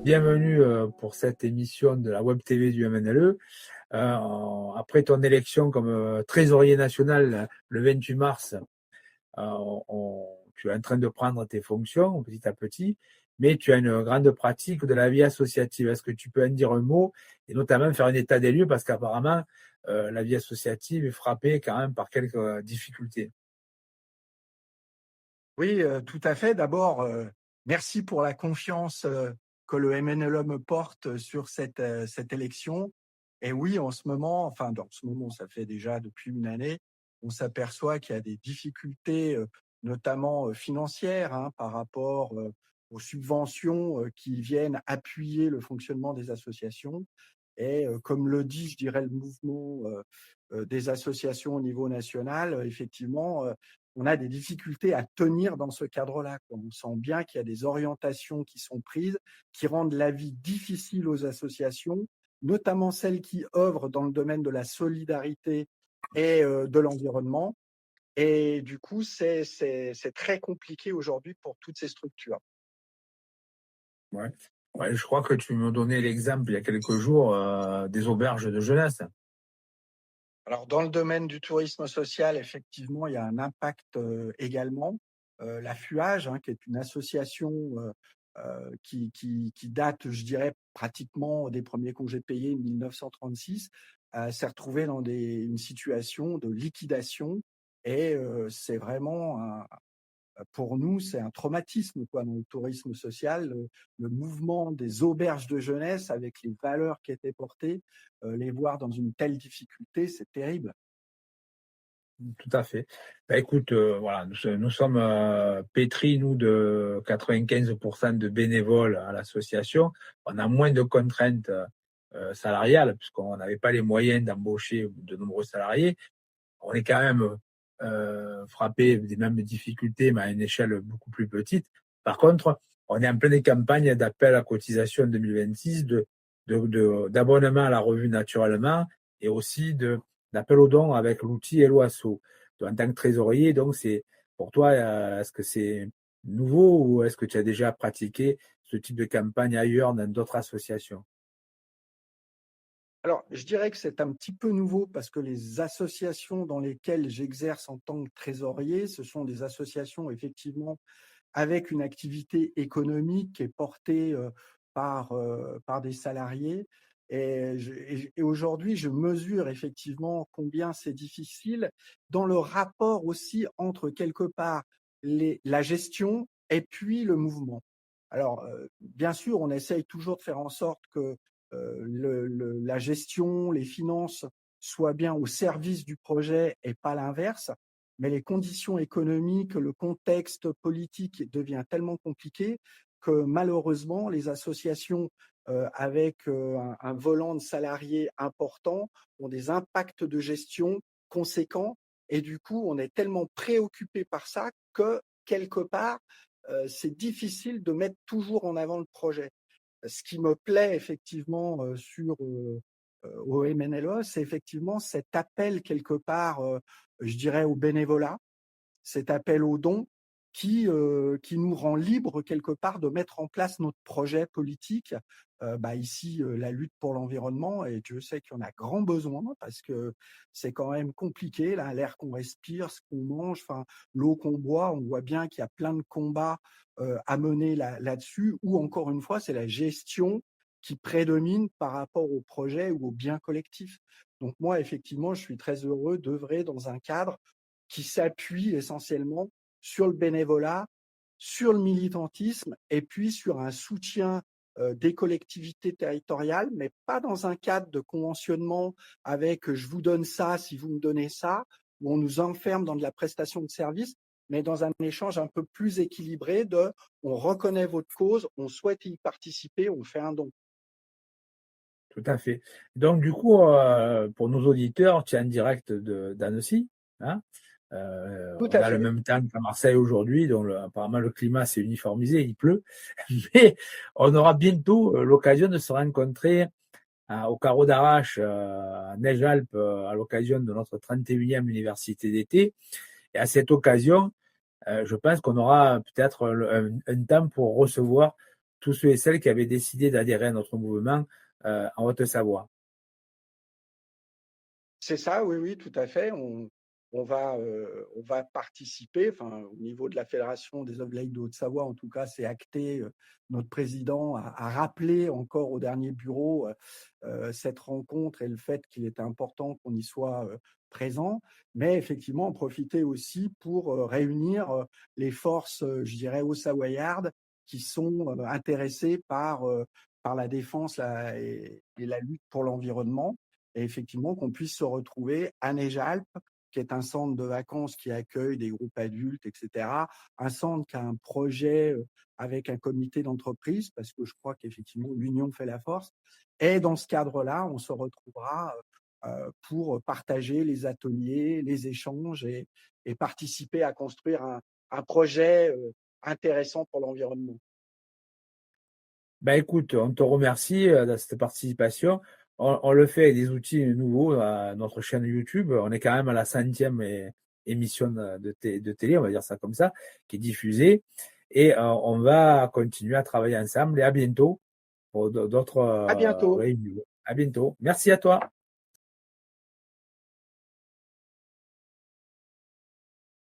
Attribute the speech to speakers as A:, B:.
A: Bienvenue pour cette émission de la Web TV du MNLE. Après ton élection comme trésorier national le 28 mars, tu es en train de prendre tes fonctions petit à petit, mais tu as une grande pratique de la vie associative. Est-ce que tu peux en dire un mot et notamment faire un état des lieux parce qu'apparemment la vie associative est frappée quand même par quelques difficultés.
B: Oui, tout à fait. D'abord, merci pour la confiance, que le MNLE me porte sur cette élection. Et oui, en ce moment, enfin dans ce moment, ça fait déjà depuis une année, on s'aperçoit qu'il y a des difficultés, notamment, financières, hein, par rapport, aux subventions, qui viennent appuyer le fonctionnement des associations. Et comme le dit, je dirais, le mouvement, des associations au niveau national, effectivement, on a des difficultés à tenir dans ce cadre-là, quoi. On sent bien qu'il y a des orientations qui sont prises, qui rendent la vie difficile aux associations, notamment celles qui œuvrent dans le domaine de la solidarité et de l'environnement. Et du coup, c'est très compliqué aujourd'hui pour toutes ces structures.
A: Ouais. Ouais, je crois que tu me donnais l'exemple il y a quelques jours des auberges de jeunesse.
B: Alors, dans le domaine du tourisme social, effectivement, il y a un impact également. La FUAGE, hein, qui est une association qui date, je dirais, pratiquement des premiers congés payés 1936, s'est retrouvée dans une situation de liquidation. Et c'est vraiment pour nous, c'est un traumatisme, quoi, dans le tourisme social. Le mouvement des auberges de jeunesse, avec les valeurs qui étaient portées, les voir dans une telle difficulté, c'est terrible.
A: Tout à fait. Bah, écoute, voilà, nous sommes pétris, nous, de 95% de bénévoles à l'association. On a moins de contraintes salariales, puisqu'on n'avait pas les moyens d'embaucher de nombreux salariés. On est quand même frappé des mêmes difficultés, mais à une échelle beaucoup plus petite. Par contre, on est en pleine campagne d'appel à cotisation 2026, d'abonnement à la revue Naturellement, et aussi d'appel aux dons avec l'outil Hello Asso. En tant que trésorier, donc c'est pour toi, est-ce que c'est nouveau ou est-ce que tu as déjà pratiqué ce type de campagne ailleurs dans d'autres associations?
B: Alors, je dirais que c'est un petit peu nouveau parce que les associations dans lesquelles j'exerce en tant que trésorier, ce sont des associations effectivement avec une activité économique qui est portée par des salariés. Et aujourd'hui, je mesure effectivement combien c'est difficile dans le rapport aussi entre quelque part la gestion et puis le mouvement. Alors, bien sûr, on essaye toujours de faire en sorte que la gestion, les finances soient bien au service du projet et pas l'inverse. Mais les conditions économiques, le contexte politique devient tellement compliqué que malheureusement, les associations avec un volant de salariés important ont des impacts de gestion conséquents. Et du coup, on est tellement préoccupé par ça que quelque part, c'est difficile de mettre toujours en avant le projet. Ce qui me plaît effectivement au MNLE, c'est effectivement cet appel quelque part, je dirais, au bénévolat, cet appel aux dons qui nous rend libres quelque part de mettre en place notre projet politique. Ici, la lutte pour l'environnement, et Dieu sait qu'il y en a grand besoin parce que c'est quand même compliqué, là, l'air qu'on respire, ce qu'on mange, enfin, l'eau qu'on boit. On voit bien qu'il y a plein de combats à mener là-dessus, ou encore une fois, c'est la gestion qui prédomine par rapport au projet ou au bien collectif. Donc moi, effectivement, je suis très heureux d'œuvrer dans un cadre qui s'appuie essentiellement sur le bénévolat, sur le militantisme et puis sur un soutien des collectivités territoriales, mais pas dans un cadre de conventionnement avec je vous donne ça si vous me donnez ça, où on nous enferme dans de la prestation de service, mais dans un échange un peu plus équilibré de on reconnaît votre cause, on souhaite y participer, on fait un don.
A: Tout à fait. Donc du coup, pour nos auditeurs, tu es en direct d'Annecy, hein?
B: Tout
A: On
B: à
A: a le
B: fait.
A: même temps qu'à Marseille aujourd'hui, donc apparemment le climat s'est uniformisé, il pleut, mais on aura bientôt l'occasion de se rencontrer au Carreau d'Arrache, à Neige-Alpes, à l'occasion de notre 31e université d'été. Et à cette occasion, je pense qu'on aura peut-être un temps pour recevoir tous ceux et celles qui avaient décidé d'adhérer à notre mouvement en Haute-Savoie.
B: C'est ça, oui, oui, tout à fait. On va participer, enfin, au niveau de la Fédération des Obléiques de Haute-Savoie, en tout cas, c'est acté. Notre président a rappelé encore au dernier bureau cette rencontre et le fait qu'il était important qu'on y soit présent, mais effectivement, en profiter aussi pour réunir les forces, je dirais, haut-savoyardes qui sont intéressées par la défense et la lutte pour l'environnement et effectivement qu'on puisse se retrouver à Néjalp, qui est un centre de vacances qui accueille des groupes adultes, etc. Un centre qui a un projet avec un comité d'entreprise, parce que je crois qu'effectivement, l'union fait la force. Et dans ce cadre-là, on se retrouvera pour partager les ateliers, les échanges et participer à construire un projet intéressant pour l'environnement.
A: Ben écoute, on te remercie de cette participation. On le fait avec des outils nouveaux à notre chaîne YouTube. On est quand même à la 100e émission de télé, on va dire ça comme ça, qui est diffusée. Et on va continuer à travailler ensemble et à bientôt pour d'autres
B: À bientôt.
A: réunions. À bientôt. Merci à toi.